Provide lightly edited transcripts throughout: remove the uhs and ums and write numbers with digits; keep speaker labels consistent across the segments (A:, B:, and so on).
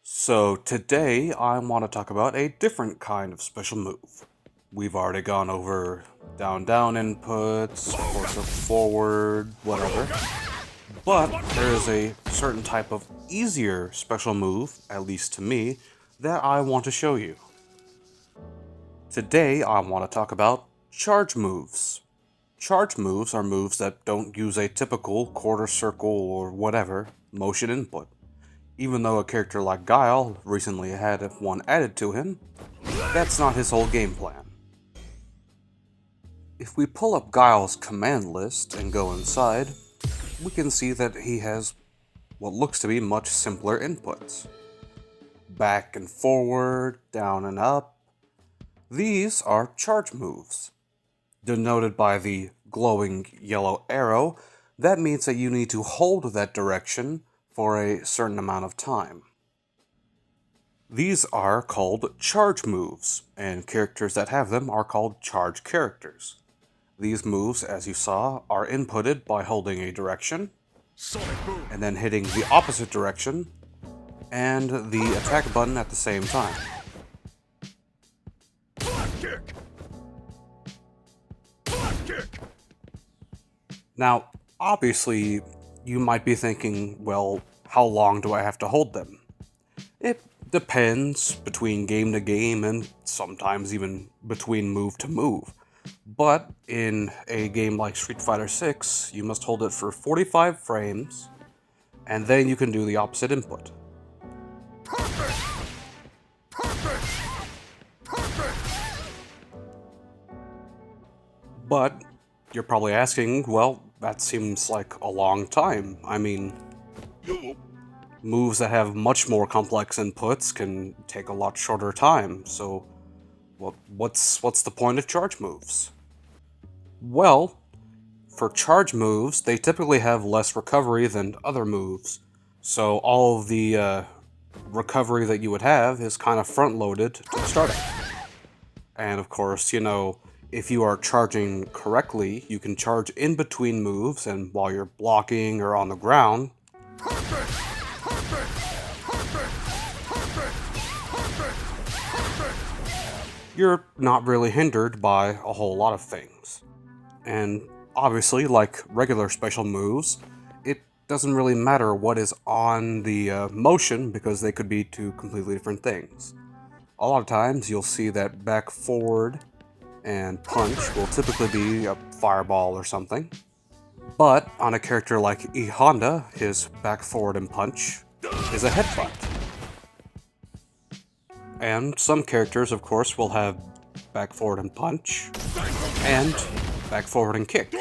A: So today I want to talk about a different kind of special move. We've already gone over down inputs, cursor forward, whatever. But there is a certain type of easier special move, at least to me, that I want to show you. Today I want to talk about charge moves. Charge moves are moves that don't use a typical quarter circle or whatever motion input. Even though a character like Guile recently had one added to him, that's not his whole game plan. If we pull up Guile's command list and go inside, we can see that he has what looks to be much simpler inputs. Back and forward, down and up. These are charge moves. Denoted by the glowing yellow arrow, that means that you need to hold that direction for a certain amount of time. These are called charge moves, and characters that have them are called charge characters. These moves, as you saw, are inputted by holding a direction, and then hitting the opposite direction, and the attack button at the same time. Now, obviously, you might be thinking, well, how long do I have to hold them? It depends between game to game and sometimes even between move to move. But in a game like Street Fighter 6, you must hold it for 45 frames, and then you can do the opposite input. But you're probably asking, well, that seems like a long time. I mean, moves that have much more complex inputs can take a lot shorter time, so what's the point of charge moves? Well, for charge moves, they typically have less recovery than other moves, so all of the recovery that you would have is kind of front-loaded to the starting. And of course, if you are charging correctly, you can charge in between moves, and while you're blocking or on the ground, you're not really hindered by a whole lot of things. And obviously, like regular special moves, it doesn't really matter what is on the motion because they could be two completely different things. A lot of times you'll see that back forward and punch will typically be a fireball or something. But on a character like E Honda, his back forward and punch is a headbutt. And some characters, of course, will have back forward and punch and back forward and kick.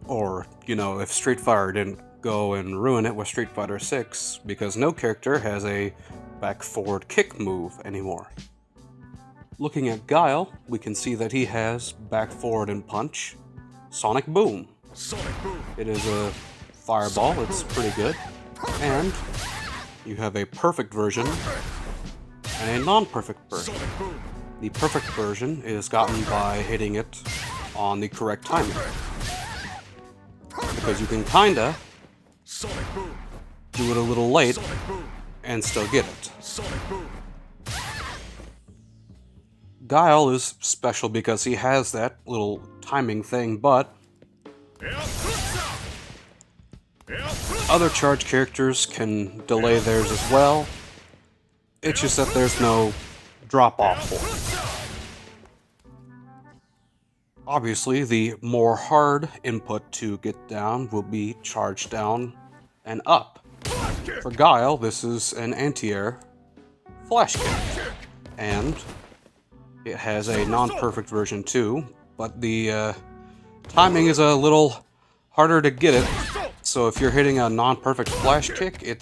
A: Or, if Street Fighter didn't go and ruin it with Street Fighter 6, because no character has a back forward kick move anymore. Looking at Guile, we can see that he has back forward and punch, Sonic Boom. It is a fireball, it's pretty good. And you have a perfect version and a non-perfect version. The perfect version is gotten by hitting it on the correct timing. Because you can kinda do it a little late and still get it. Guile is special because he has that little timing thing, but other charge characters can delay theirs as well. It's just that there's no drop-off for it. Obviously, the more hard input to get down will be charge down and up. For Guile, this is an anti-air flash kick, and it has a non-perfect version too, but the timing is a little harder to get it, so if you're hitting a non-perfect flash kick, it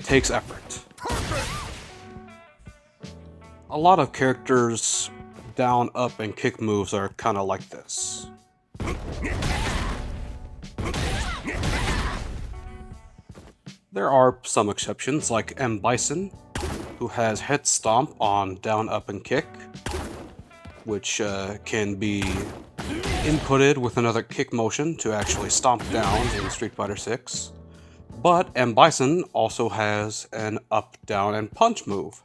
A: takes effort. A lot of characters' down, up, and kick moves are kind of like this. There are some exceptions, like M. Bison, who has head stomp on down, up, and kick, which can be inputted with another kick motion to actually stomp down in Street Fighter 6. But M. Bison also has an up, down, and punch move,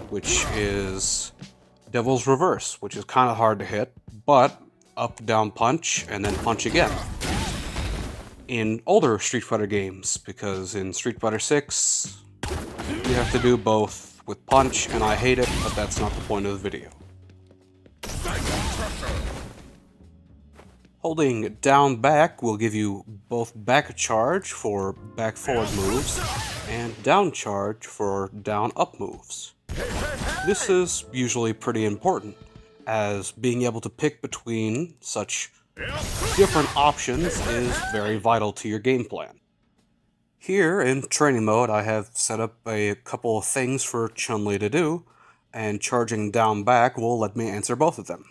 A: which is Devil's Reverse, which is kind of hard to hit, but up, down, punch, and then punch again. In older Street Fighter games, because in Street Fighter 6, you have to do both with punch, and I hate it, but that's not the point of the video. Holding down back will give you both back charge for back forward moves, and down charge for down up moves. This is usually pretty important, as being able to pick between such different options is very vital to your game plan. Here in training mode, I have set up a couple of things for Chun-Li to do, and charging down back will let me answer both of them.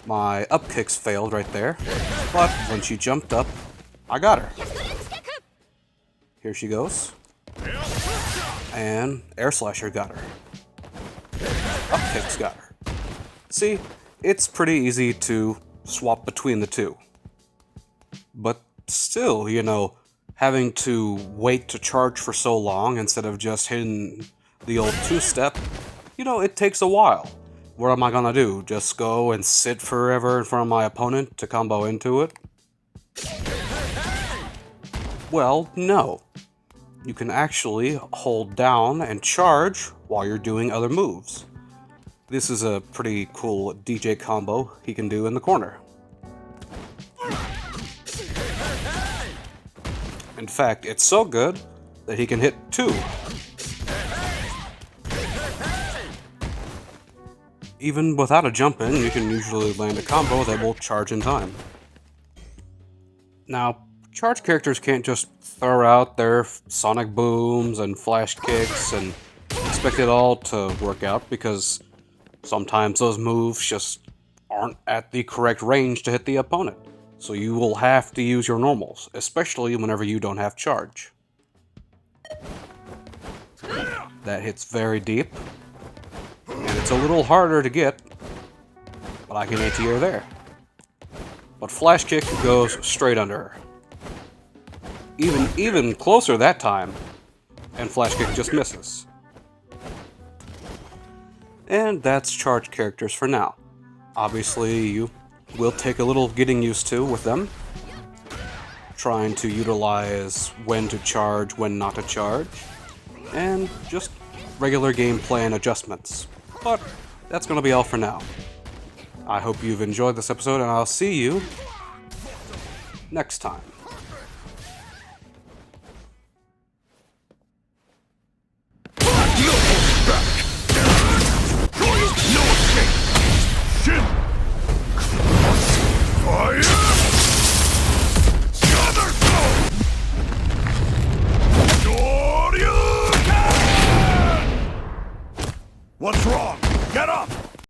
A: My up kicks failed right there, but when she jumped up, I got her. Here she goes. And Air Slasher got her. Up kicks got her. See, it's pretty easy to swap between the two. But still, you know, having to wait to charge for so long instead of just hitting the old two-step, you know, it takes a while. What am I gonna do? Just go and sit forever in front of my opponent to combo into it? Well, no. You can actually hold down and charge while you're doing other moves. This is a pretty cool DJ combo he can do in the corner. In fact, it's so good that he can hit two. Even without a jump in, you can usually land a combo that will charge in time. Now, charge characters can't just throw out their sonic booms and flash kicks and expect it all to work out, because sometimes those moves just aren't at the correct range to hit the opponent. So you will have to use your normals, especially whenever you don't have charge. That hits very deep. And it's a little harder to get, but I can anti-air there. But Flash Kick goes straight under her. Even closer that time, and Flash Kick just misses. And that's charge characters for now. Obviously, you will take a little getting used to with them. Trying to utilize when to charge, when not to charge. And just regular game plan adjustments. But that's going to be all for now. I hope you've enjoyed this episode, and I'll see you next time.